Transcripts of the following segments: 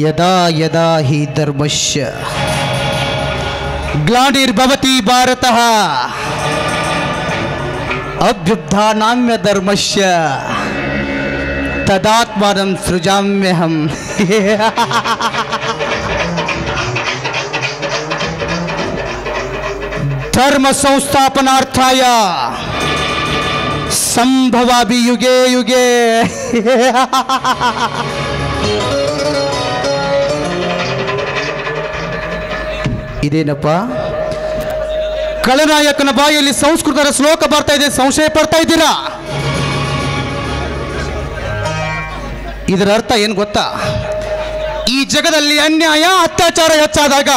यदा यदा हि धर्मस्य ग्लानिर्भवति भारतः अभ्युत्थानाम्य धर्मस्य तदात्मानं सृजाम्यहं धर्म संस्थापनार्थाय संभवामि युगे युगे ಇದೇನಪ್ಪ ಕಳನಾಯಕನ ಬಾಯಲ್ಲಿ ಸಂಸ್ಕೃತದ ಶ್ಲೋಕ ಬರ್ತಾ ಇದೆ, ಸಂಶಯ ಪಡ್ತಾ ಇದ್ದೀರಾ? ಇದರ ಅರ್ಥ ಏನು ಗೊತ್ತಾ? ಈ ಜಗದಲ್ಲಿ ಅನ್ಯಾಯ ಅತ್ಯಾಚಾರ ಹೆಚ್ಚಾದಾಗ,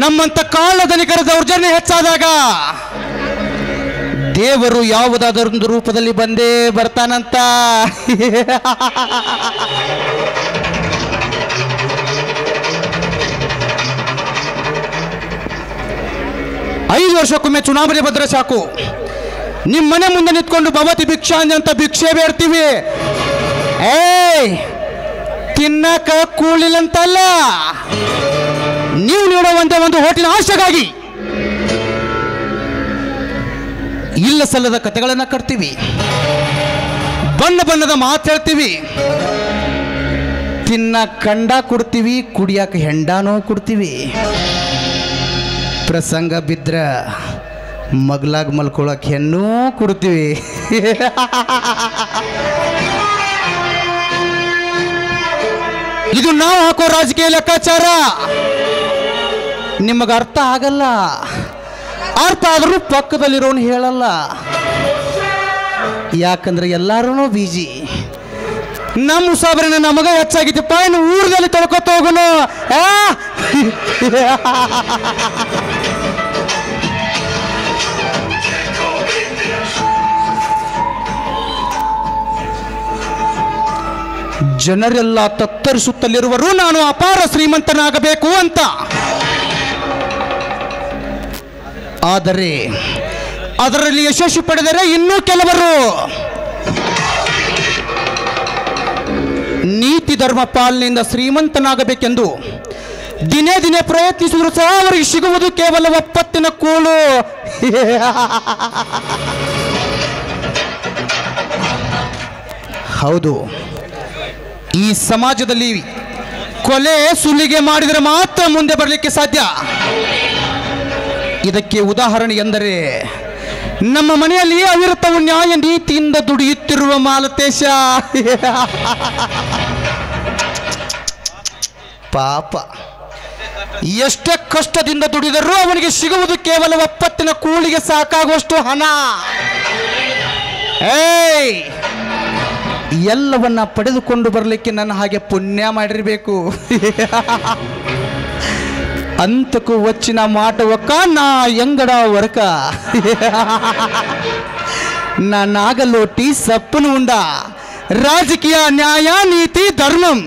ನಮ್ಮಂತ ಕಾಳಧನಿಕರ ದೌರ್ಜನ್ಯ ಹೆಚ್ಚಾದಾಗ ದೇವರು ಯಾವುದಾದರೊಂದು ರೂಪದಲ್ಲಿ ಬಂದೇ ಬರ್ತಾನಂತ. ಐದು ವರ್ಷಕ್ಕೊಮ್ಮೆ ಚುನಾವಣೆ ಬಂದರೆ ಸಾಕು, ನಿಮ್ಮ ಮನೆ ಮುಂದೆ ನಿಂತ್ಕೊಂಡು ಭವತಿ ಭಿಕ್ಷಾಂಜಿ ಅಂತ ಭಿಕ್ಷೆ ಬೇಡ್ತೀವಿ. ತಿನ್ನಕ ಕೂಳಿಲ್ಲಂತಲ್ಲ, ನೀವು ನೀಡುವಂತ ಒಂದು ಹೋಟಿನ ಆಶೆಗಾಗಿ ಇಲ್ಲ ಸಲ್ಲದ ಕಥೆಗಳನ್ನು ಕಟ್ತೀವಿ, ಬಣ್ಣ ಬಣ್ಣದ ಮಾತು ಹೇಳ್ತೀವಿ, ತಿನ್ನ ಕಂಡ ಕೊಡ್ತೀವಿ, ಕುಡಿಯಾಕ ಹೆಂಡಾನೋ ಕೊಡ್ತೀವಿ, ಪ್ರಸಂಗ ಬಿದ್ರ ಮಗ್ಲಾಗ ಮಲ್ಕೊಳಕ್ಕೆ ಹೆಣ್ಣು ಕೊಡ್ತೀವಿ. ಇದು ನಾವು ಹಾಕೋ ರಾಜಕೀಯ ಲೆಕ್ಕಾಚಾರ. ನಿಮಗೆ ಅರ್ಥ ಆಗಲ್ಲ, ಅರ್ಥ ಆದರೂ ಪಕ್ಕದಲ್ಲಿರೋನು ಹೇಳಲ್ಲ. ಯಾಕಂದ್ರೆ ಎಲ್ಲಾರು ಬೀಜಿ. ನಮ್ಮ ಸಾಬ್ರನ್ನ ನಮಗ ಹೆಚ್ಚಾಗಿತ್ತಪ್ಪ, ಇನ್ನು ಊರದಲ್ಲಿ ತೊಳ್ಕೊತ ಹೋಗೋನು. ಜನರೆಲ್ಲ ತತ್ತರಿಸುತ್ತಲಿರುವರು ನಾನು ಅಪಾರ ಶ್ರೀಮಂತನಾಗಬೇಕು ಅಂತ. ಆದರೆ ಅದರಲ್ಲಿ ಯಶಸ್ಸು ಪಡೆದರೆ ಇನ್ನೂ ಕೆಲವರು ನೀತಿ ಧರ್ಮ ಪಾಲನೆಯಿಂದ ಶ್ರೀಮಂತನಾಗಬೇಕೆಂದು ದಿನೇ ದಿನೇ ಪ್ರಯತ್ನಿಸಿದ್ರು ಸಹ ಅವರಿಗೆ ಸಿಗುವುದು ಕೇವಲ ಒಪ್ಪತ್ತಿನ ಕೂಳು. ಹೌದು, ಈ ಸಮಾಜದಲ್ಲಿ ಕೊಲೆ ಸುಲಿಗೆ ಮಾಡಿದರೆ ಮಾತ್ರ ಮುಂದೆ ಬರಲಿಕ್ಕೆ ಸಾಧ್ಯ. ಇದಕ್ಕೆ ಉದಾಹರಣೆ ಎಂದರೆ ನಮ್ಮ ಮನೆಯಲ್ಲಿ ಅವಿರತವು ನ್ಯಾಯ ನೀತಿಯಿಂದ ದುಡಿಯುತ್ತಿರುವ ಮಾಲತೇಶ ಪಾಪ ಎಷ್ಟೇ ಕಷ್ಟದಿಂದ ದುಡಿದರೂ ಅವನಿಗೆ ಸಿಗುವುದು ಕೇವಲ ಒಪ್ಪತ್ತಿನ ಕೂಲಿಗೆ ಸಾಕಾಗುವಷ್ಟು ಹಣ. ಎಲ್ಲವನ್ನ ಪಡೆದುಕೊಂಡು ಬರಲಿಕ್ಕೆ ನನ್ನ ಹಾಗೆ ಪುಣ್ಯ ಮಾಡಿರಬೇಕು. ಅಂತಕ್ಕೂ వచ్చిన మాట ఒక్క నా ఎంగడ వరక నా నాగలోటి సప్పును ఉండా రాజకీయ న్యాయ నీతి ధర్మం.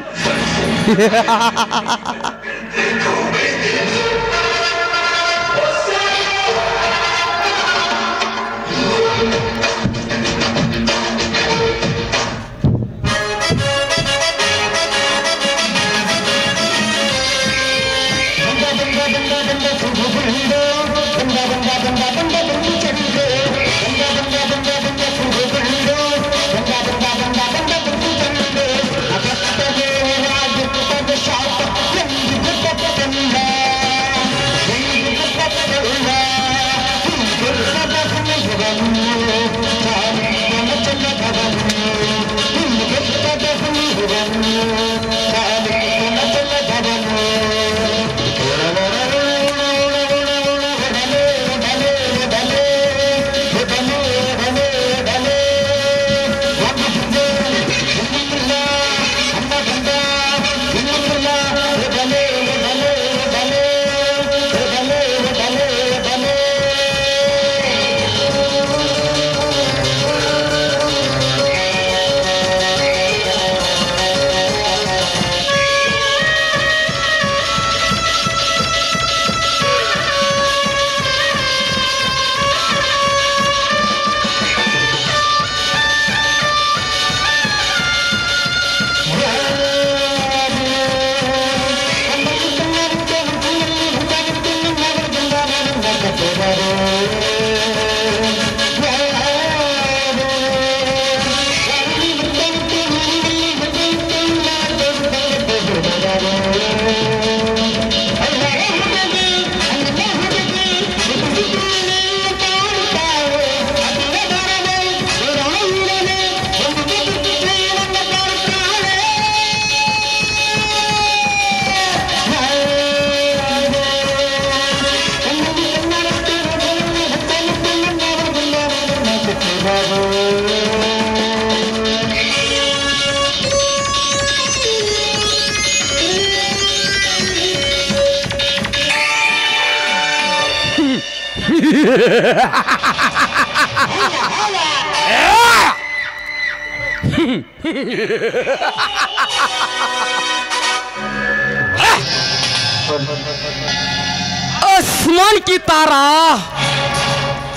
आसमान की तारा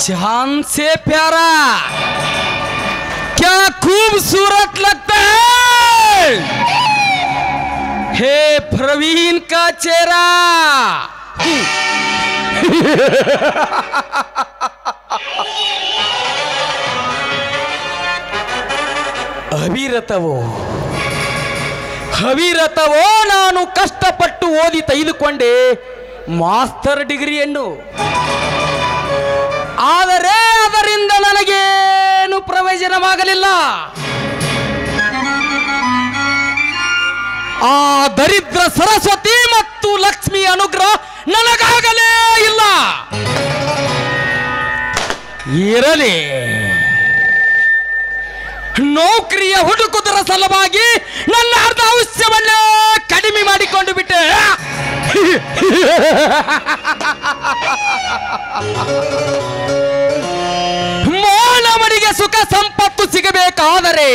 चांद से प्यारा क्या खूबसूरत लगता है हे प्रवीण का चेहरा। ಹವಿರತವೋ ನಾನು ಕಷ್ಟಪಟ್ಟು ಓದಿ ತೆಗೆದುಕೊಂಡೆ ಮಾಸ್ಟರ್ ಡಿಗ್ರಿಯನ್ನು. ಆದರೆ ಅದರಿಂದ ನನಗೇನು ಪ್ರಯೋಜನವಾಗಲಿಲ್ಲ. ಆ ದರಿದ್ರ ಸರಸ್ವತಿ ಮತ್ತು ಲಕ್ಷ್ಮಿ ಅನುಗ್ರಹ ನನಗಾಗಲೇ ಇಲ್ಲ. ಇರಲಿ, ನೌಕರಿಯ ಹುಡುಕುವುದರ ಸಲುವಾಗಿ ನನ್ನ ಅರ್ಧ ಆಯುಷ್ಯವನ್ನೇ ಕಡಿಮೆ ಮಾಡಿಕೊಂಡು ಬಿಟ್ಟೆ. ಮಾನವನಿಗೆ ಸುಖ ಸಂಪತ್ತು ಸಿಗಬೇಕಾದರೆ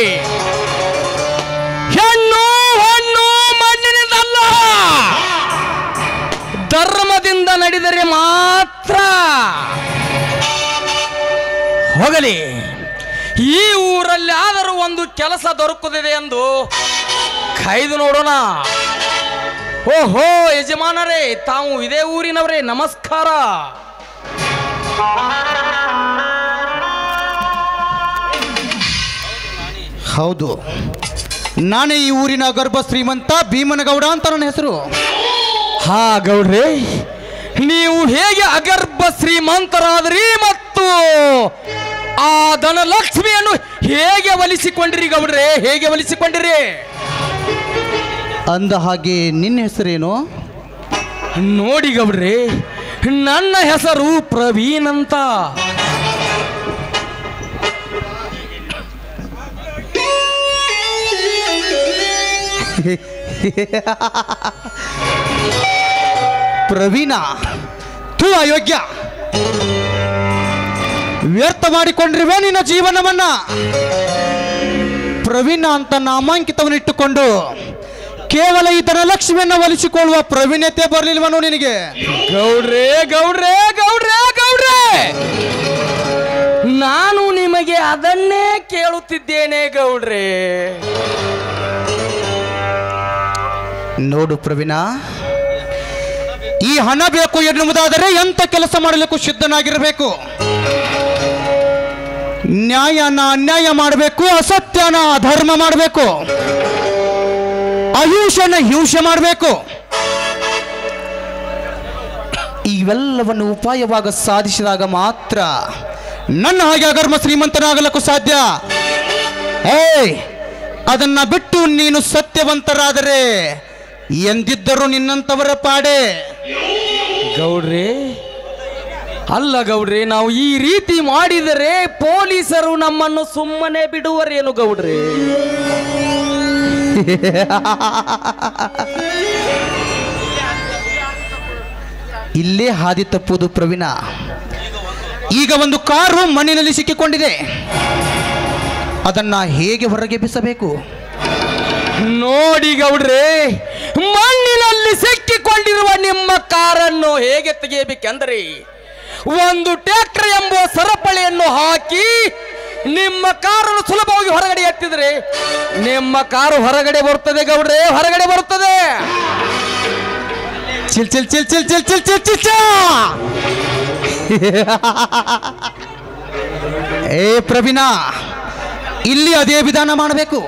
ಹೆಣ್ಣು ಹಣ್ಣು ಮಣ್ಣಿನಿಂದಲ್ಲ, ಧರ್ಮದಿಂದ ನಡೆದರೆ ಮಾತ್ರ. ಹೋಗಲಿ, ಈ ಊರಲ್ಲಿ ಆದರೂ ಒಂದು ಕೆಲಸ ದೊರಕುತ್ತದೆ ಎಂದು ಕಾಯ್ದು ನೋಡೋಣ. ಓಹೋ ಯಜಮಾನರೇ, ತಾವು ಇದೇ ಊರಿನವರೇ, ನಮಸ್ಕಾರ. ಹೌದು, ನಾನೇ ಈ ಊರಿನ ಗರ್ಭ ಶ್ರೀಮಂತ ಭೀಮನಗೌಡ ಅಂತ ನನ್ನ ಹೆಸರು. ಹಾ ಗೌಡ್ರೆ, ನೀವು ಹೇಗೆ ಅಗರ್ಭ ಶ್ರೀಮಂತರಾದ್ರಿ ಮತ್ತು ಆ ಧನಲಕ್ಷ್ಮಿಯನ್ನು ಹೇಗೆ ಒಲಿಸಿಕೊಂಡಿರಿ ಗೌಡ್ರೆ, ಹೇಗೆ ಒಲಿಸಿಕೊಂಡಿರಿ? ಅಂದ ಹಾಗೆ ನಿನ್ನ ಹೆಸರೇನು? ನೋಡಿ ಗೌಡ್ರೆ, ನನ್ನ ಹೆಸರು ಪ್ರವೀಣ್ ಅಂತ. ಪ್ರವೀಣ ತೂ ಅಯೋಗ್ಯ, ವ್ಯರ್ಥ ಮಾಡಿಕೊಂಡಿರುವೆ ನಿನ್ನ ಜೀವನವನ್ನ. ಪ್ರವೀಣ ಅಂತ ನಾಮಾಂಕಿತವನ್ನಿಟ್ಟುಕೊಂಡು ಕೇವಲ ಈ ಧನಲಕ್ಷ್ಮಿಯನ್ನು ಒಲಿಸಿಕೊಳ್ಳುವ ಪ್ರವೀಣತೆ ಬರಲಿಲ್ವನು ನಿನಗೆ? ಗೌಡ್ರೆ ಗೌಡ್ರೆ ಗೌಡ್ರೆ ಗೌಡ್ರೆ, ನಾನು ನಿಮಗೆ ಅದನ್ನೇ ಕೇಳುತ್ತಿದ್ದೇನೆ ಗೌಡ್ರೆ. ನೋಡು ಪ್ರವೀಣ, ಈ ಹಣ ಬೇಕು ಎನ್ನುವುದಾದರೆ ಎಂತ ಕೆಲಸ ಮಾಡಲಿಕ್ಕೂ ಸಿದ್ಧನಾಗಿರಬೇಕು. ನ್ಯಾಯನ ಅನ್ಯಾಯ ಮಾಡಬೇಕು, ಅಸತ್ಯನ ಅಧರ್ಮ ಮಾಡಬೇಕು, ಅಹಿಂಸೆನ ಹಿಂಸೆ ಮಾಡಬೇಕು. ಇವೆಲ್ಲವನ್ನು ಉಪಾಯವಾಗ ಸಾಧಿಸಿದಾಗ ಮಾತ್ರ ನನ್ನ ಹಾಗೆ ಅಗರ್ಮ ಶ್ರೀಮಂತನಾಗಲಿಕ್ಕೂ ಸಾಧ್ಯ. ಅದನ್ನ ಬಿಟ್ಟು ನೀನು ಸತ್ಯವಂತರಾದರೆ ಎಂದಿದ್ದರೂ ನಿನ್ನಂತವರ ಪಾಡೆ. ಗೌಡ್ರೆ, ಅಲ್ಲ ಗೌಡ್ರೆ, ನಾವು ಈ ರೀತಿ ಮಾಡಿದರೆ ಪೊಲೀಸರು ನಮ್ಮನ್ನು ಸುಮ್ಮನೆ ಬಿಡುವರೇನು ಗೌಡ್ರೆ? ಇಲ್ಲೇ ಹಾದಿ ತಪ್ಪುವುದು ಪ್ರವೀಣ. ಈಗ ಒಂದು ಕಾರು ಮಣ್ಣಿನಲ್ಲಿ ಸಿಕ್ಕಿಕೊಂಡಿದೆ, ಅದನ್ನ ಹೇಗೆ ಹೊರಗೆ ಬಿಸಬೇಕು? ನೋಡಿ ಗೌಡ್ರೆ, ಮಣ್ಣಿನಲ್ಲಿ ಸಿಕ್ಕಿಕೊಂಡಿರುವ ನಿಮ್ಮ ಕಾರನ್ನು ಹೇಗೆ ತೆಗೆಯಬೇಕೆಂದರೆ ಒಂದು ಟ್ರ್ಯಾಕ್ಟರ್ ಎಂಬ ಸರಪಳಿಯನ್ನು ಹಾಕಿ ನಿಮ್ಮ ಕಾರನ್ನು ಸುಲಭವಾಗಿ ಹೊರಗಡೆ ಎತ್ತಿದ್ರೆ ನಿಮ್ಮ ಕಾರು ಹೊರಗಡೆ ಬರುತ್ತದೆ ಗೌಡ್ರೆ, ಹೊರಗಡೆ ಬರುತ್ತದೆ. Chill chill chill chill chill chill chill chill ಪ್ರವೀಣ, ಇಲ್ಲಿ ಅದೇ ವಿಧಾನ ಮಾಡಬೇಕು.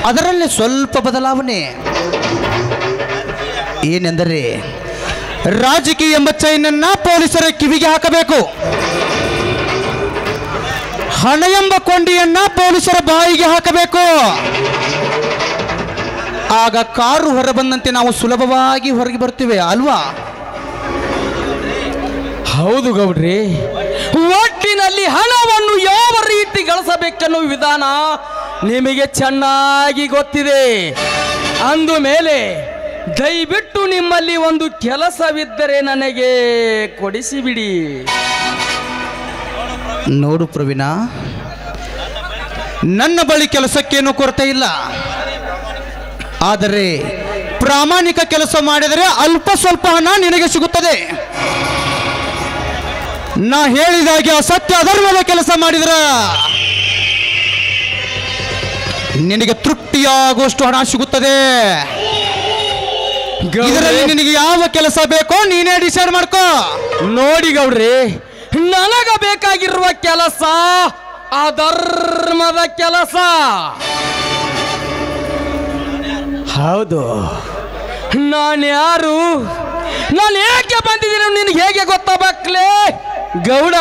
ಅದರಲ್ಲಿ ಸ್ವಲ್ಪ ಬದಲಾವಣೆ ಏನೆಂದರೆ, ರಾಜಕೀಯ ಎಂಬ ಚೈನನ್ನ ಪೊಲೀಸರ ಕಿವಿಗೆ ಹಾಕಬೇಕು, ಹಣ ಎಂಬ ಕೊಂಡಿಯನ್ನ ಪೊಲೀಸರ ಬಾಯಿಗೆ ಹಾಕಬೇಕು. ಆಗ ಕಾರು ಹೊರಬಂದಂತೆ ನಾವು ಸುಲಭವಾಗಿ ಹೊರಗೆ ಬರ್ತೇವೆ ಅಲ್ವಾ? ಹೌದು ಗೌಡ್ರಿ, ಒಟ್ಟಿನಲ್ಲಿ ಹಣವನ್ನು ಯಾವ ರೀತಿ ಗಳಿಸಬೇಕೆನ್ನುವ ವಿಧಾನ ನಿಮಗೆ ಚೆನ್ನಾಗಿ ಗೊತ್ತಿದೆ. ಅಂದು ಮೇಲೆ ದಯವಿಟ್ಟು ನಿಮ್ಮಲ್ಲಿ ಒಂದು ಕೆಲಸವಿದ್ದರೆ ನನಗೆ ಕೊಡಿಸಿಬಿಡಿ. ನೋಡು ಪ್ರವೀಣ, ನನ್ನ ಬಳಿ ಕೆಲಸಕ್ಕೇನು ಕೊರತೆ ಇಲ್ಲ. ಆದರೆ ಪ್ರಾಮಾಣಿಕ ಕೆಲಸ ಮಾಡಿದರೆ ಅಲ್ಪ ಸ್ವಲ್ಪ ಹಣ ನಿನಗೆ ಸಿಗುತ್ತದೆ. ನಾ ಹೇಳಿದಾಗೆ ಅಸತ್ಯ ಅಧರ್ಮದ ಕೆಲಸ ಮಾಡಿದ್ರ ನಿನಗೆ ತೃಪ್ತಿಯಾಗುವಷ್ಟು ಹಣ ಸಿಗುತ್ತದೆ. ಇದರಲ್ಲಿ ನಿನಗೆ ಯಾವ ಕೆಲಸ ಬೇಕೋ ನೀನೇ ಡಿಸೈಡ್ ಮಾಡ್ಕೋ. ನೋಡಿ ಗೌಡ್ರಿ, ನನಗ ಬೇಕಾಗಿರುವ ಕೆಲಸ ಅಧರ್ಮದ ಕೆಲಸ. ಹೌದು, ನಾನು ಯಾರು, ನಾನು ಏಕೆ ಬಂದಿದ್ದೀನಿ ನಿನಗೆ ಹೇಗೆ ಗೊತ್ತಾಗಬೇಕಲೇ ಗೌಡ?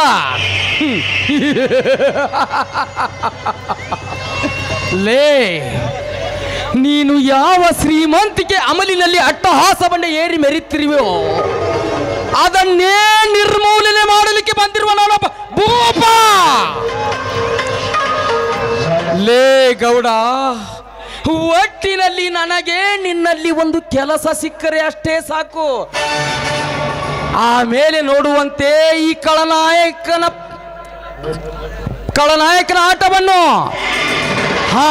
ಲೇ, ನೀನು ಯಾವ ಶ್ರೀಮಂತಿಕೆ ಅಮಲಿನಲ್ಲಿ ಅಟ್ಟಹಾಸವನ್ನೇ ಏರಿ ಮೆರೀತಿರುವೆಯೋ ಅದನ್ನೇ ನಿರ್ಮೂಲನೆ ಮಾಡಲಿಕ್ಕೆ ಬಂದಿರುವ ನಾನೊಬ್ಬ ಭೂಪ. ಲೇ ಗೌಡ, ಒಟ್ಟಿನಲ್ಲಿ ನನಗೆ ನಿನ್ನಲ್ಲಿ ಒಂದು ಕೆಲಸ ಸಿಕ್ಕರೆ ಅಷ್ಟೇ ಸಾಕು. ಆಮೇಲೆ ನೋಡುವಂತೆ ಈ ಖಳನಾಯಕನ ಆಟವನ್ನು. ಹಾ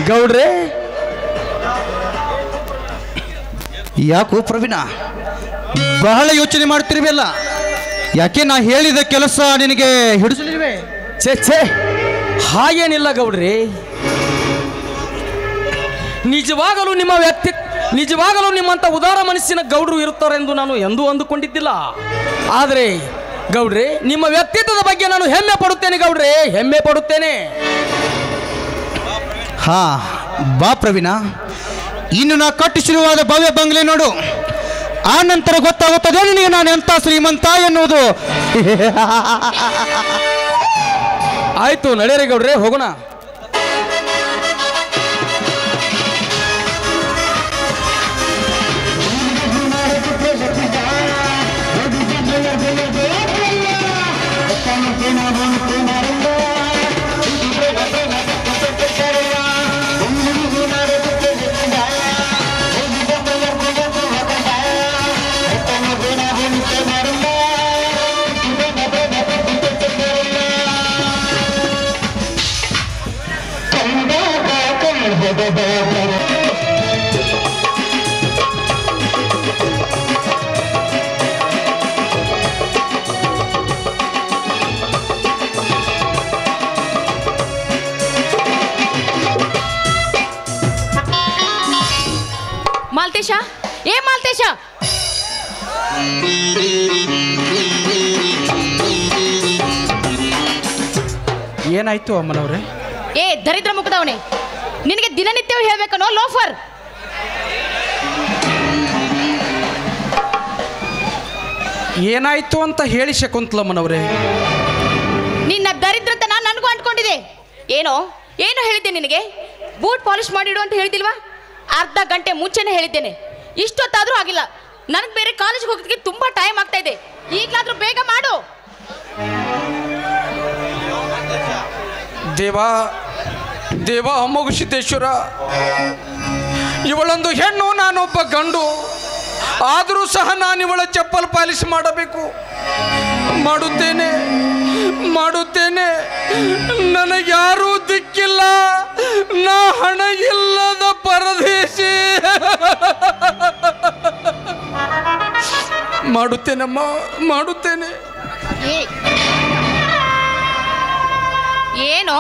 ಗೌಡ್ರೆ, ಯಾಕೋ ಪ್ರವೀಣ ಬಹಳ ಯೋಚನೆ ಮಾಡ್ತಿರ್ವಲ್ಲ? ಯಾಕೆ ನಾ ಹೇಳಿದ ಕೆಲಸ ನಿನಗೆ ಹಿಡಿಸಲಿಲ್ವೇ? ಛೇ, ಹಾಗೇನಿಲ್ಲ ಗೌಡ್ರಿ. ನಿಜವಾಗಲೂ ನಿಮ್ಮಂತ ಉದಾರ ಮನಸ್ಸಿನ ಗೌಡ್ರು ಇರುತ್ತಾರೆಂದು ನಾನು ಎಂದೂ ಅಂದುಕೊಂಡಿದ್ದಿಲ್ಲ. ಆದರೆ ಗೌಡ್ರೆ, ನಿಮ್ಮ ವ್ಯಕ್ತಿತ್ವದ ಬಗ್ಗೆ ನಾನು ಹೆಮ್ಮೆ ಪಡುತ್ತೇನೆ ಗೌಡ್ರೆ, ಹೆಮ್ಮೆ ಪಡುತ್ತೇನೆ. ಹಾ ಬಾ ಪ್ರವೀಣ, ಇನ್ನು ನಾ ಕಟ್ಟಿಸಿರುವಾದ ಭವ್ಯ ಬಂಗ್ಲೆ ನೋಡು. ಆ ನಂತರ ಗೊತ್ತಾಗುತ್ತದೆ ನಿನಗೆ ನಾನು ಎಂತ ಶ್ರೀಮಂತ ಎನ್ನುವುದು. ಆಯ್ತು ನಡೆಯರಿ ಗೌಡ್ರೆ, ಹೋಗೋಣ. ಮಾಲ್ತೇಶ, ಏ ಮಾಲ್ತೇಶ, ಏನಾಯ್ತು ಅಮ್ಮನವ್ರೆ? ಏ ದರಿದ್ರ ಮುಖದವನೇ, ನಿನಗೆ ದಿನನಿತ್ಯವೂ ಹೇಳ್ಬೇಕನೋ ಲೋಫರ್? ಏನಾಯ್ತು ಅಂತ ಹೇಳಿ ಶಕುಂತಲಮ್ಮನವ್ರೆ. ನಿನ್ನ ದರಿದ್ರತನ ನನಗೂ ಅಂಟ್ಕೊಂಡಿದೆ. ಏನೋ ಏನು ಹೇಳಿದ್ದೆ ನಿನಗೆ? ಬೂಟ್ ಪಾಲಿಶ್ ಮಾಡಿಡು ಅಂತ ಹೇಳಿದಿಲ್ವಾ? ಅರ್ಧ ಗಂಟೆ ಮುಂಚೆನೆ ಹೇಳಿದ್ದೇನೆ. ಇಷ್ಟೊತ್ತಾದರೂ ಆಗಿಲ್ಲ. ನನಗೆ ಬೇರೆ ಕಾಲೇಜ್ಗೆ ಹೋಗೋದಕ್ಕೆ ತುಂಬ ಟೈಮ್ ಆಗ್ತಾ ಇದೆ. ಈಗಲಾದರೂ ಬೇಗ ಮಾಡು. ದೇವಾ ದೇವಾ ಅಮ್ಮಗು ಸಿದ್ದೇಶ್ವರ, ಇವಳೊಂದು ಹೆಣ್ಣು, ನಾನೊಬ್ಬ ಗಂಡು. ಆದರೂ ಸಹ ನಾನು ಇವಳ ಚಪ್ಪಲ್ ಪಾಲಿಶ್ ಮಾಡಬೇಕು. ಮಾಡುತ್ತೇನೆ ಮಾಡುತ್ತೇನೆ. ನನಗ್ಯಾರೂ ದಿಕ್ಕಿಲ್ಲ, ನಾ ಹಣ ಇಲ್ಲದ ಪರದೇಶಿ. ಮಾಡುತ್ತೇನಮ್ಮ, ಮಾಡುತ್ತೇನೆ. ಏನೋ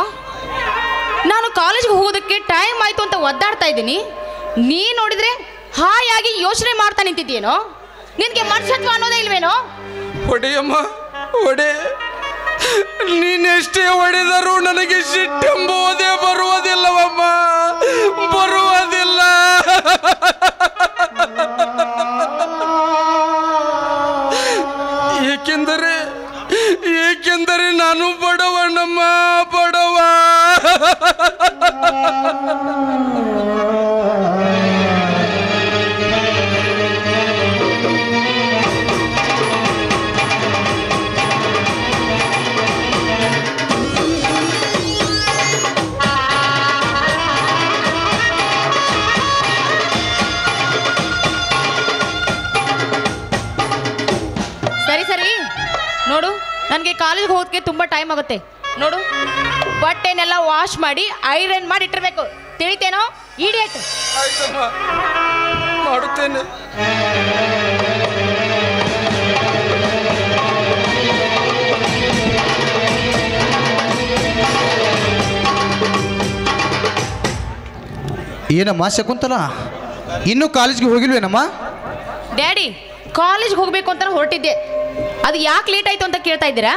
ನಾನು ಕಾಲೇಜ್ಗೆ ಹೋಗೋದಕ್ಕೆ ಟೈಮ್ ಆಯಿತು ಅಂತ ಒದ್ದಾಡ್ತಾ ಇದ್ದೀನಿ. ನೀ ನೋಡಿದ್ರೆ ಹಾಯಾಗಿ ಯೋಚನೆ ಮಾಡ್ತಾ ನಿಂತಿದ್ದೀನೋ? ನಿನಗೆ ಮನುಷ್ಯತ್ವ ಅನ್ನೋದೇ ಇಲ್ವೇನೋ? ಹೊಡೆಯಮ್ಮ ಹೊಡೆ. ನೀನೆಷ್ಟೇ ಹೊಡೆದರೂ ನನಗೆ ಸಿಟ್ಟೆಂಬುವುದೇ ಬರುವುದಿಲ್ಲವಮ್ಮ, ಬರುವುದಿಲ್ಲ. ಏಕೆಂದರೆ ನಾನು ಬಡವನಮ್ಮ, ಬಡವ. ಸರಿ ನೋಡು, ನನಗೆ ಕಾಲೇಜ್ಗೆ ಹೋಗೋದಕ್ಕೆ ತುಂಬ ಟೈಮ್ ಆಗುತ್ತೆ. ನೋಡು, ಬಟ್ಟೆನೆಲ್ಲ ವಾಶ್ ಮಾಡಿ ಐರನ್ ಮಾಡಿ ಇಟ್ಟಿರ್ಬೇಕು. ತಿಳಿತೇನೋ ಇಡಿಯಟ್? ಮಾಡುತ್ತೇನೆ. ಏನಮ್ಮ ಶಕುಂತಲ, ಇನ್ನೂ ಕಾಲೇಜ್ಗೆ ಹೋಗಿಲ್ವೇನಮ್ಮ? ಡ್ಯಾಡಿ, ಕಾಲೇಜ್ಗೆ ಹೋಗಬೇಕು ಅಂತ ಹೊರಟಿದ್ದೆ. ಅದು ಯಾಕೆ ಲೇಟ್ ಆಯಿತು ಅಂತ ಕೇಳ್ತಾ ಇದ್ದೀರಾ?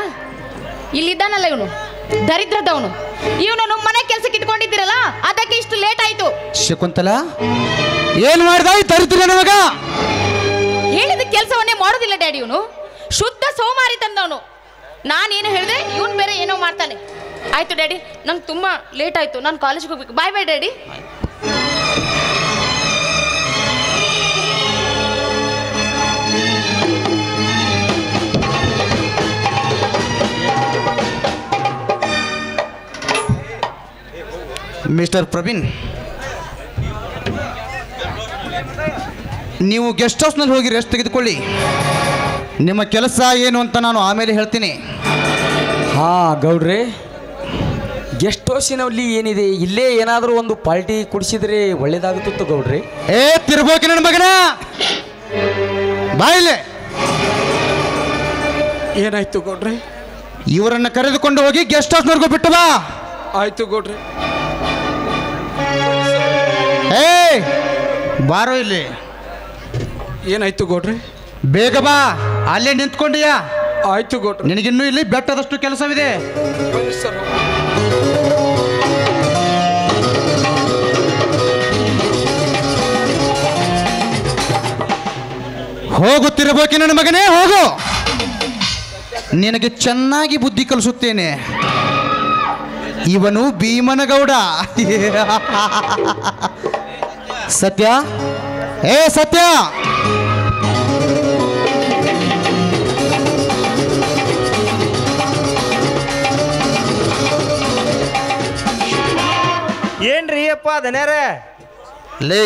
ಇಲ್ಲಿದ್ದಾನಲ್ಲ ಇವನು, ದರಿದ್ರದವನು. ಇವನನ್ನು ಮನೆ ಕೆಲಸಕ್ಕೆ ಇಟ್ಕೊಂಡಿದ್ದೀರಲ್ಲ, ಅದಕ್ಕೆ ಇಷ್ಟು ಲೇಟ್ ಆಯಿತು. ಶಕುಂತಲ, ಏನು ಮಾಡ್ದ ಈ ದರಿದ್ರ ನಮಗ? ಹೇಳಿದ ಕೆಲಸವನ್ನೇ ಮಾಡೋದಿಲ್ಲ ಡ್ಯಾಡಿ. ಇವನು ಶುದ್ಧ ಸೋಮಾರಿ ತಂದವನು. ನಾನೇನು ಹೇಳಿದೆ, ಇವನು ಬೇರೆ ಏನೋ ಮಾಡ್ತಾನೆ. ಆಯಿತು ಡ್ಯಾಡಿ, ನಂಗೆ ತುಂಬ ಲೇಟ್ ಆಯಿತು, ನಾನು ಕಾಲೇಜ್ಗೆ ಹೋಗ್ಬೇಕು. ಬಾಯ್ ಬಾಯ್ ಡ್ಯಾಡಿ. ಮಿಸ್ಟರ್ ಪ್ರವೀಣ್, ನೀವು ಗೆಸ್ಟ್ ಹೌಸ್ನಲ್ಲಿ ಹೋಗಿ ರೆಸ್ಟ್ ತೆಗೆದುಕೊಳ್ಳಿ. ನಿಮ್ಮ ಕೆಲಸ ಏನು ಅಂತ ನಾನು ಆಮೇಲೆ ಹೇಳ್ತೀನಿ. ಹಾಂ ಗೌಡ್ರೆ, ಗೆಸ್ಟ್ ಹೌಸಿನಲ್ಲಿ ಏನಿದೆ? ಇಲ್ಲೇ ಏನಾದರೂ ಒಂದು ಪಾರ್ಟಿ ಕುಡಿಸಿದ್ರೆ ಒಳ್ಳೇದಾಗುತ್ತಿತ್ತು ಗೌಡ್ರೆ. ತಿರ್ಬೋಕಿ ನನ್ನ ಮಗನ, ಬಾಯಿಲೆ. ಏನಾಯ್ತು ಗೌಡ್ರೆ? ಇವರನ್ನು ಕರೆದುಕೊಂಡು ಹೋಗಿ ಗೆಸ್ಟ್ ಹೌಸ್ನವರೆಗೂ ಬಿಟ್ಟು ಬಾ. ಆಯ್ತು ಗೌಡ್ರೆ. ಬಾರೋ ಇಲ್ಲಿ. ಏನಾಯ್ತು ಗೌಡ್ರೆ? ಬೇಗ ಬಾ, ಅಲ್ಲೇ ನಿಂತ್ಕೊಂಡಿಯಾ? ಆಯ್ತು ಗೌಡ್ರೆ. ನಿನಗಿನ್ನೂ ಇಲ್ಲಿ ಬೆಟ್ಟದಷ್ಟು ಕೆಲಸವಿದೆ. ಹೋಗುತ್ತಿರಬೇಕೆ ನನ್ನ ಮಗನೇ, ಹೋಗು. ನಿನಗೆ ಚೆನ್ನಾಗಿ ಬುದ್ಧಿ ಕಲಿಸುತ್ತೇನೆ. ಇವನು ಭೀಮನಗೌಡ. ಸತ್ಯ, ಏ ಸತ್ಯ, ಏನ್ರಿ ಅಪ್ಪ ದನ್ಯಾರ? ಲೇ,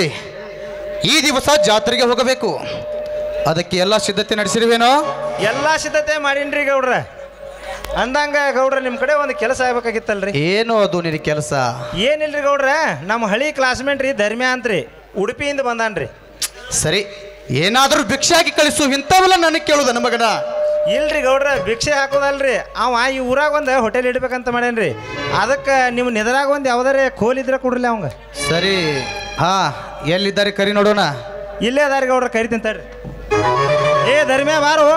ಈ ದಿವಸ ಜಾತ್ರೆಗೆ ಹೋಗಬೇಕು. ಅದಕ್ಕೆ ಎಲ್ಲ ಸಿದ್ಧತೆ ನಡೆಸಿರುವೇನೋ? ಎಲ್ಲ ಸಿದ್ಧತೆ ಮಾಡೀನ್ರಿ ಗೌಡ್ರ. ಅಂದಂಗ ಗೌಡ್ರ ನಿಮ್ಮ ಕಡೆ ಒಂದು ಕೆಲಸ ಆಗ್ಬೇಕಾಗಿತ್ತಲ್ರಿ. ಏನು ಅದು ನಿನ್ನ ಕೆಲಸ? ಏನಿಲ್ರಿ ಗೌಡ್ರ, ನಮ್ಮ ಹಳಿ ಕ್ಲಾಸ್ಮೇಟ್ ರೀ ಧರ್ಮ್ಯ ಅಂತ್ರಿ, ಉಡುಪಿಯಿಂದ ಬಂದಾನ್ರಿ. ಸರಿ, ಏನಾದರೂ ಭಿಕ್ಷೆ ಹಾಕಿ ಕಳಿಸು. ಇಂಥವೆಲ್ಲ ನನಗೆ ಕೇಳುದ ನನ್ನ ಮಗನ? ಇಲ್ರಿ ಗೌಡ್ರ, ಭಿಕ್ಷೆ ಹಾಕೋದಲ್ರಿ. ಅವ ಈ ಊರಾಗ ಒಂದು ಹೋಟೆಲ್ ಇಡ್ಬೇಕಂತ ಮಾಡ್ಯಾನ್ರಿ. ಅದಕ್ಕೆ ನೀವು ನಿದ್ರಾಗ ಒಂದು ಯಾವ್ದಾರೆ ಕೋಲಿದ್ರೆ ಕೊಡ್ರಲ್ಲ ಅವಂಗ. ಸರಿ, ಹಾ, ಎಲ್ಲಿದ್ದಾರೆ ಕರಿ ನೋಡೋಣ. ಇಲ್ಲೇ ಅದಾರಿ ಗೌಡ್ರ, ಕರಿತೀನಿ ತಡ್ರಿ. ಏ ಧರ್ಮ್ಯ ಬಾರು.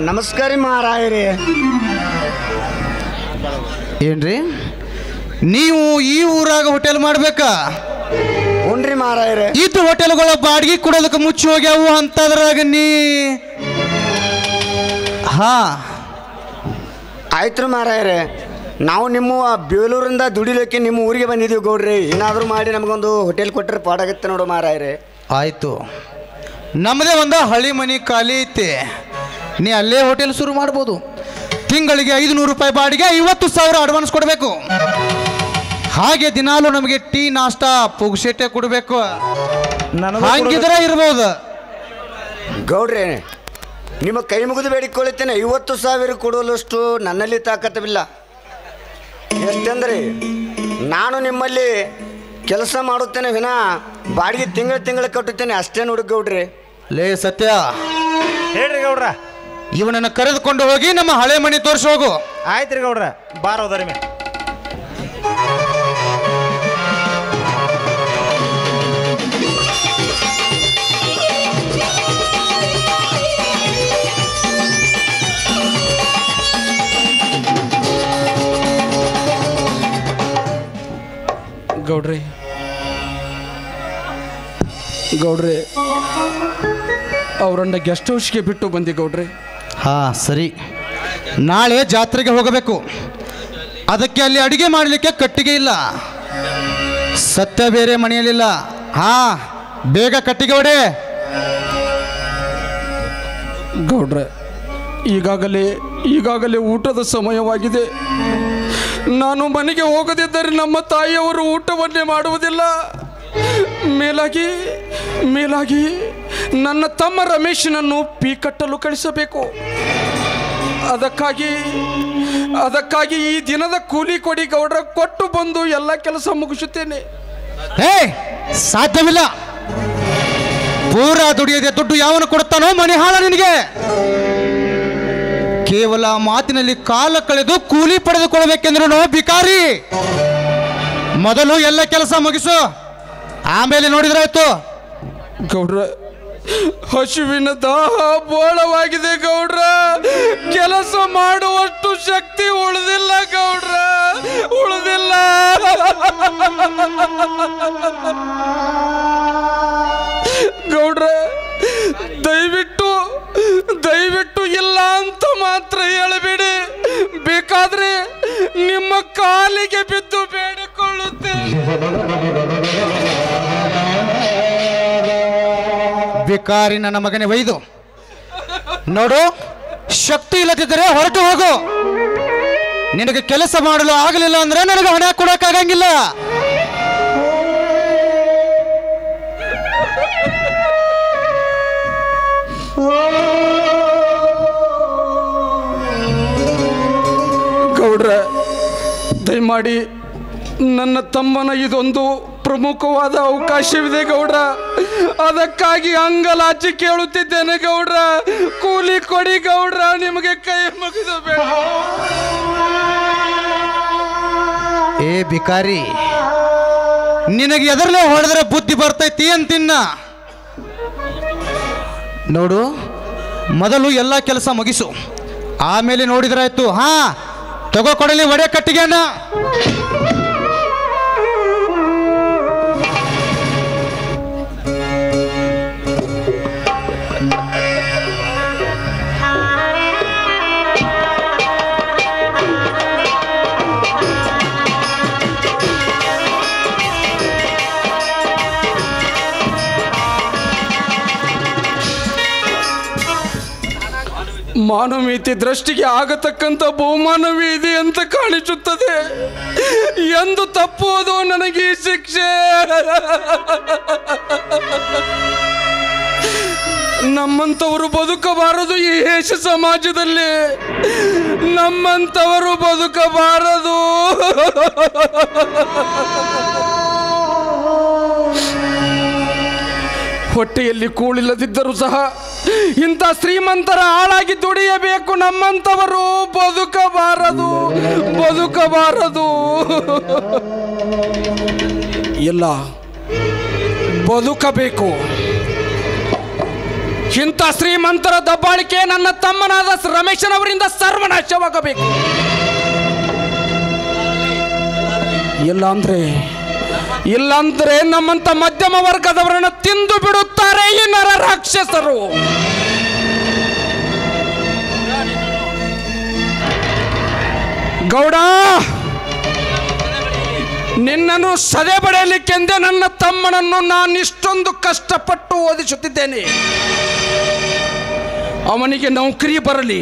ನಮಸ್ಕಾರ ಮಹಾರಾಯರೇ. ಏನ್ರಿ ನೀವು ಈ ಊರಾಗ ಹೋಟೆಲ್ ಮಾಡ್ಬೇಕಾ? ಹುನ್ರಿ ಮಹಾರಾಯರೇ. ಇದು ಹೋಟೆಲ್ಗಳ ಬಾಡಿಗೆ ಕೊಡೋದಕ್ಕೆ ಮುಚ್ಚಿ ಹೋಗ್ಯಾವು ಅಂತದ್ರಾಗ ನೀ ಹಾ ಆಯ್ತು ಮಹಾರಾಯರೇ, ನಾವು ನಿಮ್ಮ ಬೇಲೂರಿಂದ ದುಡಿಲಿಕ್ಕೆ ನಿಮ್ಮ ಊರಿಗೆ ಬಂದಿದ್ದೀವಿ ಗೌಡ್ರಿ. ಏನಾದರೂ ಮಾಡಿ ನಮಗೊಂದು ಹೋಟೆಲ್ ಕೊಟ್ಟರೆ ಪಾಡಾಗುತ್ತೆ ನೋಡು ಮಹಾರಾಯರೇ. ಆಯ್ತು, ನಮ್ಮದೇ ಒಂದು ಹಳಿ ಮನೆ ಖಾಲಿ ಐತೆ. ನೀ ಅಲ್ಲೇ ಹೋಟೆಲ್ ಶುರು ಮಾಡ್ಬೋದು. ತಿಂಗಳಿಗೆ 500 ರೂಪಾಯಿ ಬಾಡಿಗೆ, 50,000 ಅಡ್ವಾನ್ಸ್ ಕೊಡಬೇಕು. ಹಾಗೆ ದಿನಾಲು ನಮಗೆ ಟೀ ನಾಷ್ಟಾ ಪುಗ್ಸೆಟ್ಟೆ ಕೊಡಬೇಕು. ಹಂಗಿದ್ರೆ ಇರ್ಬೋದು ಗೌಡ್ರೆ. ನಿಮ್ಮ ಕೈ ಮುಗಿದು ಬೇಡಿಕೊಳ್ಳುತ್ತೇನೆ, 50,000 ಕೊಡಲಷ್ಟು ನನ್ನಲ್ಲಿ ತಾಕತ್ತವಿಲ್ಲ. ಎಷ್ಟಂದ್ರೆ ನಾನು ನಿಮ್ಮಲ್ಲಿ ಕೆಲಸ ಮಾಡುತ್ತೇನೆ ವಿನ ಬಾಡಿಗೆ ತಿಂಗಳು ಕಟ್ಟುತ್ತೇನೆ ಅಷ್ಟೇ ನೋಡಿ ಗೌಡ್ರಿ. ಲೇ ಸತ್ಯ, ಹೇಳ್ರಿ ಗೌಡ್ರ. ಇವನನ್ನು ಕರೆದುಕೊಂಡು ಹೋಗಿ ನಮ್ಮ ಹಳೆ ಮನೆ ತೋರಿಸಿ ಹೋಗು. ಆಯ್ತು ರೀ ಗೌಡ್ರ, ಬಾರೋ ಧರ್ಮ್ಯ. ಗೌಡ್ರೆ, ಗೌಡ್ರೆ, ಅವರನ್ನ ಗೆಸ್ಟ್ ಹೌಸ್ಗೆ ಬಿಟ್ಟು ಬಂದಿ ಗೌಡ್ರೆ. ಹಾ ಸರಿ, ನಾಳೆ ಜಾತ್ರೆಗೆ ಹೋಗಬೇಕು. ಅದಕ್ಕೆ ಅಲ್ಲಿ ಅಡಿಗೆ ಮಾಡಲಿಕ್ಕೆ ಕಟ್ಟಿಗೆ ಇಲ್ಲ. ಸತ್ಯ ಬೇರೆ ಮನೆಯಲ್ಲಿಲ್ಲ. ಹಾ, ಬೇಗ ಕಟ್ಟಿಗೆ ಹೊಡೆ. ಗೌಡ್ರೆ, ಈಗಾಗಲೇ ಊಟದ ಸಮಯವಾಗಿದೆ. ನಾನು ಮನೆಗೆ ಹೋಗದಿದ್ದರೆ ನಮ್ಮ ತಾಯಿಯವರು ಊಟವನ್ನೇ ಮಾಡುವುದಿಲ್ಲ. ಮೇಲಾಗಿ ನನ್ನ ತಮ್ಮ ರಮೇಶನನ್ನು ಪೀ ಕಟ್ಟಲು ಕಳಿಸಬೇಕು. ಅದಕ್ಕಾಗಿ ಈ ದಿನದ ಕೂಲಿ ಕೊಡಿ ಗೌಡ್ರ, ಕೊಟ್ಟು ಬಂದು ಎಲ್ಲ ಕೆಲಸ ಮುಗಿಸುತ್ತೇನೆ. ಹೇ, ಸಾಧ್ಯವಿಲ್ಲ. ಪೂರಾ ದುಡಿಯದೆ ದುಡ್ಡು ಯಾವನು ಕೊಡ್ತಾನೋ ಮನೆ ಹಾಳ ನಿನಗೆ. ಕೇವಲ ಮಾತಿನಲ್ಲಿ ಕಾಲ ಕಳೆದು ಕೂಲಿ ಪಡೆದುಕೊಳ್ಳಬೇಕೆಂದ್ರು ಬಿಕಾರಿ. ಮೊದಲು ಎಲ್ಲ ಕೆಲಸ ಮುಗಿಸು, ಆಮೇಲೆ ನೋಡಿದ್ರಾಯ್ತು. ಗೌಡ್ರ, ಹಸುವಿನ ದಾಹ ಬೋಳವಾಗಿದೆ ಗೌಡ್ರ. ಕೆಲಸ ಮಾಡುವಷ್ಟು ಶಕ್ತಿ ಉಳಿದಿಲ್ಲ ಗೌಡ್ರ, ಉಳಿದಿಲ್ಲ. ಗೌಡ್ರ, ದಯವಿಟ್ಟು ಇಲ್ಲ ಅಂತ ಮಾತ್ರ ಹೇಳಬೇಡಿ. ಬೇಕಾದ್ರೆ ನಿಮ್ಮ ಕಾಲಿಗೆ ಬಿದ್ದು ಬೇಡಿಕೊಳ್ಳುತ್ತೇನೆ. ಬಿಕಾರಿ ನನ್ನ ಮಗನೇ ಒಯ್ದು ನೋಡು. ಶಕ್ತಿ ಇಲ್ಲದಿದ್ದರೆ ಹೊರಟು ಹೋಗು. ನಿನಗೆ ಕೆಲಸ ಮಾಡಲು ಆಗಲಿಲ್ಲ ಅಂದ್ರೆ ನನಗೆ ಹಣ ಕೊಡಕ್ಕಾಗಂಗಿಲ್ಲ. ಗೌಡ್ರ, ದಯಮಾಡಿ ನನ್ನ ತಮ್ಮನ ಇದೊಂದು ಪ್ರಮುಖವಾದ ಅವಕಾಶವಿದೆ ಗೌಡ್ರ. ಅದಕ್ಕಾಗಿ ಅಂಗಲಾಚಿ ಕೇಳುತ್ತಿದ್ದೇನೆ ಗೌಡ್ರ. ಕೂಲಿ ಕೊಡಿ ಗೌಡ್ರ, ನಿಮಗೆ ಕೈ ಮುಗಿದು ಬೇಡ. ಏ ಬಿಕಾರಿ, ನಿನಗೆ ಎದರಲ್ಲೇ ಹೊಡೆದ್ರೆ ಬುದ್ಧಿ ಬರ್ತೈತಿ ಅಂತಿನ್ನ. ನೋಡು, ಮೊದಲು ಎಲ್ಲ ಕೆಲಸ ಮುಗಿಸು, ಆಮೇಲೆ ನೋಡಿದ್ರಾಯ್ತು. ಹಾ, ತಗೋ ಕೊಡಲಿ ಒಡೆ ಕಟ್ಟಿಗೆನ. ಮಾನವೀಯತೆ ದೃಷ್ಟಿಗೆ ಆಗತಕ್ಕಂಥ ಬಹುಮಾನವೇ ಇದೆ ಅಂತ ಕಾಣಿಸುತ್ತದೆ. ಎಂದು ತಪ್ಪುವುದು ನನಗೆ ಈ ಶಿಕ್ಷೆ. ನಮ್ಮಂಥವರು ಬದುಕಬಾರದು ಈ ಹೇಷ ಸಮಾಜದಲ್ಲಿ. ನಮ್ಮಂಥವರು ಬದುಕಬಾರದು. ಹೊಟ್ಟೆಯಲ್ಲಿ ಕೂಳಿಲ್ಲದಿದ್ದರೂ ಸಹ ಇಂಥ ಶ್ರೀಮಂತರ ಹಾಳಾಗಿ ದುಡಿಯಬೇಕು. ನಮ್ಮಂಥವರು ಬದುಕಬಾರದು, ಬದುಕಬಾರದು. ಇಲ್ಲ, ಬದುಕಬೇಕು. ಇಂಥ ಶ್ರೀಮಂತರ ದಬ್ಬಾಳಿಕೆ ನನ್ನ ತಮ್ಮನಾದ ರಮೇಶನವರಿಂದ ಸರ್ವನಾಶವಾಗಬೇಕು. ಇಲ್ಲಾಂದ್ರೆ ನಮ್ಮಂತ ಮಧ್ಯಮ ವರ್ಗದವರನ್ನು ತಿಂದು ಬಿಡುತ್ತಾರೆ ಈ ನರ ರಾಕ್ಷಸರು. ಗೌಡ, ನಿನ್ನನ್ನು ಸದೆ ಬಡೆಯಲಿಕ್ಕೆಂದೇ ನನ್ನ ತಮ್ಮನನ್ನು ನಾನಿಷ್ಟೊಂದು ಕಷ್ಟಪಟ್ಟು ಓದಿಸುತ್ತಿದ್ದೇನೆ. ಅವನಿಗೆ ನೌಕರಿ ಬರಲಿ,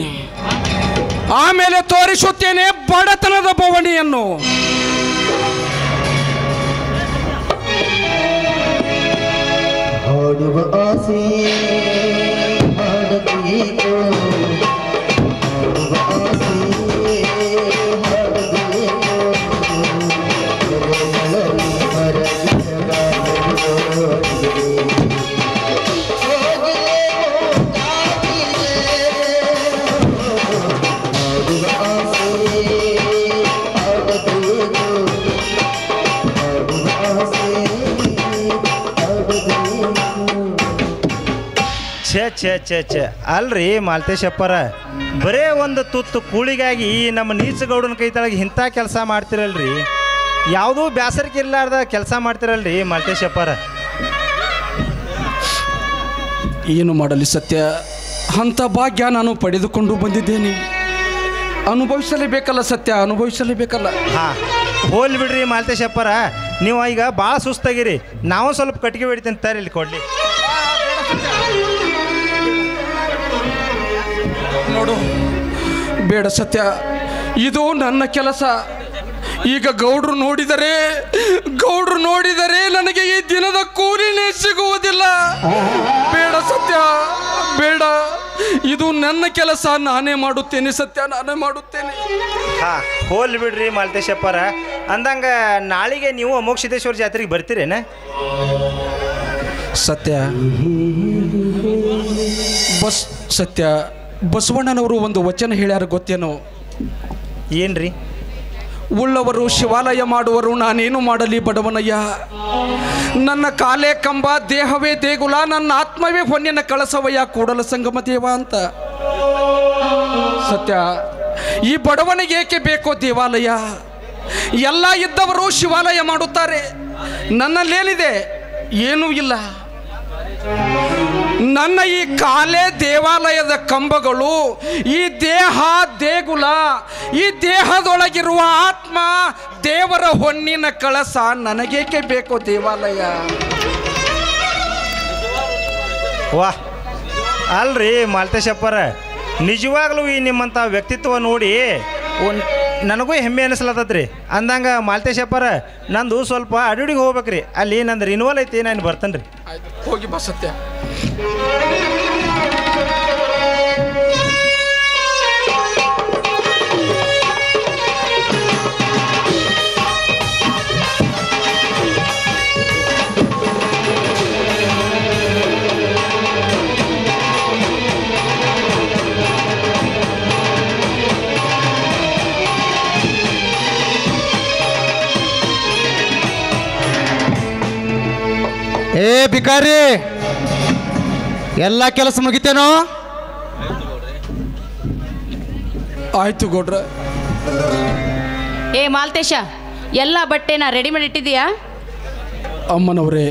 ಆಮೇಲೆ ತೋರಿಸುತ್ತೇನೆ ಬಡತನದ ಬವಣೆಯನ್ನು. ಹಾಡುವ ಆಸೆ ಹಾಡಬೇಕು, ಹಾಡುವ ಆಸೆ ಹಾಡಬೇಕು, ಛೇ ಅಲ್ರಿ ಮಾಲ್ತೇಶಪ್ಪರ, ಬರೇ ಒಂದು ತುತ್ತು ಕೂಳಿಗಾಗಿ ನಮ್ಮ ನೀಚಗೌಡನ ಕೈ ತಳಗೆ ಇಂಥ ಕೆಲಸ ಮಾಡ್ತಿರಲ್ರಿ. ಯಾವುದೂ ಬೇಸರಿಕೆ ಇರಲಾರ್ದ ಕೆಲಸ ಮಾಡ್ತಿರಲ್ರಿ ಮಾಲ್ತೇಶಪ್ಪರ. ಏನು ಮಾಡಲಿ ಸತ್ಯ, ಅಂಥ ಭಾಗ್ಯ ನಾನು ಪಡೆದುಕೊಂಡು ಬಂದಿದ್ದೇನೆ. ಅನುಭವಿಸಲೇಬೇಕಲ್ಲ ಸತ್ಯ, ಅನುಭವಿಸಲೇಬೇಕಲ್ಲ. ಹಾಂ, ಹೋಲ್ ಬಿಡ್ರಿ ಮಾಲ್ತೇಶಪ್ಪರ, ನೀವು ಈಗ ಭಾಳ ಸುಸ್ತಾಗಿರಿ. ನಾವು ಸ್ವಲ್ಪ ಕಟ್ಟಿಗೆ ಹೊಡಿತೀನಿ ತಾರೆ ಇಲ್ಲಿ ಕೊಡ್ಲಿ. ನೋಡು, ಬೇಡ ಸತ್ಯ, ಇದು ನನ್ನ ಕೆಲಸ. ಈಗ ಗೌಡ್ರು ನೋಡಿದರೆ ನನಗೆ ಈ ದಿನದ ಕೂಲಿನೇ ಸಿಗುವುದಿಲ್ಲ. ಬೇಡ ಸತ್ಯ, ಬೇಡ, ಇದು ನನ್ನ ಕೆಲಸ. ನಾನೇ ಮಾಡುತ್ತೇನೆ ಸತ್ಯ, ನಾನೇ ಮಾಡುತ್ತೇನೆ. ಹಾಂ, ಹೋಲ್ ಬಿಡ್ರಿ ಮಾಲ್ತೇಶಪ್ಪರ. ಅಂದಂಗ ನಾಳೆಗೆ ನೀವು ಅಮೋಕ್ಷಿತೇಶ್ವರ ಜಾತ್ರೆಗೆ ಬರ್ತೀರೇನ? ಸತ್ಯ ಬಸವಣ್ಣನವರು ಒಂದು ವಚನ ಹೇಳ್ಯಾರ, ಗೊತ್ತೇನೋ? ಏನ್ರಿ? ಉಳ್ಳವರು ಶಿವಾಲಯ ಮಾಡುವರು, ನಾನೇನು ಮಾಡಲಿ ಬಡವನಯ್ಯ. ನನ್ನ ಕಾಲೇ ಕಂಬ, ದೇಹವೇ ದೇಗುಲ, ನನ್ನ ಆತ್ಮವೇ ಹೊನ್ನಿನ ಕಳಸವಯ್ಯ, ಕೂಡಲ ಸಂಗಮ ದೇವ ಅಂತ. ಸತ್ಯ, ಈ ಬಡವನಿಗೆ ಏಕೆ ಬೇಕೋ ದೇವಾಲಯ? ಎಲ್ಲ ಇದ್ದವರು ಶಿವಾಲಯ ಮಾಡುತ್ತಾರೆ. ನನ್ನಲ್ಲೇನಿದೆ? ಏನೂ ಇಲ್ಲ. ನನ್ನ ಈ ಕಾಲೇ ದೇವಾಲಯದ ಕಂಬಗಳು, ಈ ದೇಹ ದೇಗುಲ, ಈ ದೇಹದೊಳಗಿರುವ ಆತ್ಮ ದೇವರ ಹೊನ್ನಿನ ಕಳಸ. ನನಗೇಕೆ ಬೇಕು ದೇವಾಲಯ? ವಾಹ್, ಅಲ್ರಿ ಮಾಲ್ತೇಶಪ್ಪರ, ನಿಜವಾಗ್ಲೂ ಈ ನಿಮ್ಮಂಥ ವ್ಯಕ್ತಿತ್ವ ನೋಡಿ ನನಗೂ ಹೆಮ್ಮೆ ಅನಿಸ್ಲತ್ತದ್ರಿ. ಅಂದಂಗ ಮಾಲ್ತೇಶಪ್ಪರ, ನಂದು ಸ್ವಲ್ಪ ಅಡುಡಿಗೆ ಹೋಗ್ಬೇಕ್ರಿ. ಅಲ್ಲಿ ನಂದು ರಿನ್ಯೂವಲ್ ಐತಿ, ನಾನು ಬರ್ತೇನೆ ರೀ. ಹೋಗಿ ಬಾ ಸತ್ಯ. ಏ ಬಿಕಾರಿ, ಎಲ್ಲ ಕೆಲಸ ಮುಗಿತೇನೋ? ಆಯ್ತು ಗೌಡ್ರ. ಏ ಮಾಲ್ತೇಶ, ಎಲ್ಲ ಬಟ್ಟೆನ ರೆಡಿಮೇಡ್ ಇಟ್ಟಿದೀಯಾ? ಅಮ್ಮನವರೇ,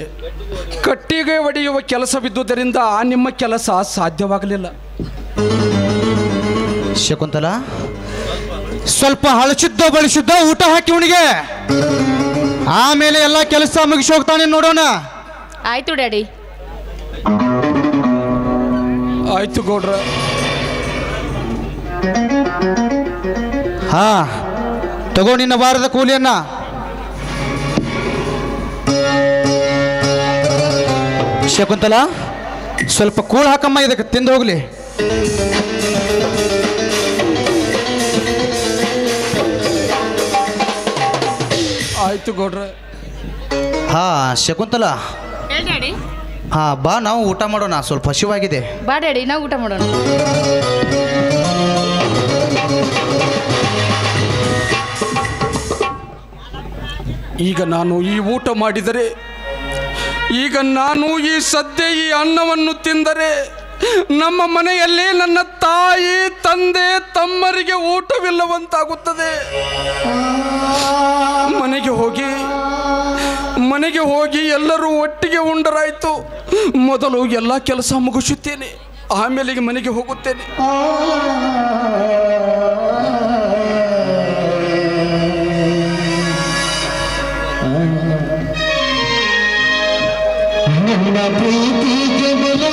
ಕಟ್ಟಿಗೆ ಒಡೆಯುವ ಕೆಲಸವಿದ್ದುದರಿಂದ ನಿಮ್ಮ ಕೆಲಸ ಸಾಧ್ಯವಾಗಲಿಲ್ಲ. ಶಕುಂತಲ, ಸ್ವಲ್ಪ ಹಳಸಿದ್ದ ಬಳಸಿದ್ದ ಊಟ ಹಾಕಿ ಅವನಿಗೆ, ಆಮೇಲೆ ಎಲ್ಲ ಕೆಲಸ ಮುಗಿಸಿ ಹೋಗ್ತಾನೆ, ನೋಡೋಣ. ಆಯ್ತು ಡ್ಯಾಡಿ. ಆಯ್ತು ಗೌಡ್ರ. ಹಾ ತಗೋ ನಿನ್ನ ವಾರದ ಕೂಲಿಯನ್ನ. ಶಕುಂತಲ, ಸ್ವಲ್ಪ ಕೂಳು ಹಾಕಮ್ಮ, ಇದಕ್ಕೆ ತಿಂದು ಹೋಗ್ಲಿ. ಆಯ್ತು ಗೌಡ್ರೆ. ಹಾ ಶಕುಂತಲ, ಹಾ ಬಾ, ನಾವು ಊಟ ಮಾಡೋಣ, ಸ್ವಲ್ಪ ಹಸಿವಾಗಿದೆ. ಬಾ ಡ್ಯಾಡಿ, ನಾವು ಊಟ ಮಾಡೋಣ. ಈಗ ನಾನು ಈ ಊಟ ಮಾಡಿದರೆ, ಈಗ ನಾನು ಈ ಸದ್ಯ ಈ ಅನ್ನವನ್ನು ತಿಂದರೆ ನಮ್ಮ ಮನೆಯಲ್ಲಿ ನನ್ನ ತಾಯಿ ತಂದೆ ತಮ್ಮರಿಗೆ ಊಟವಿಲ್ಲವಂತಾಗುತ್ತದೆ. ಮನೆಗೆ ಹೋಗಿ ಎಲ್ಲರೂ ಒಟ್ಟಿಗೆ ಉಂಡರಾಯ್ತು. ಮೊದಲು ಎಲ್ಲ ಕೆಲಸ ಮುಗಿಸುತ್ತೇನೆ, ಆಮೇಲೆ ಮನೆಗೆ ಹೋಗುತ್ತೇನೆ. ಪ್ರೀತಿಗೆ ಬೆಲೆ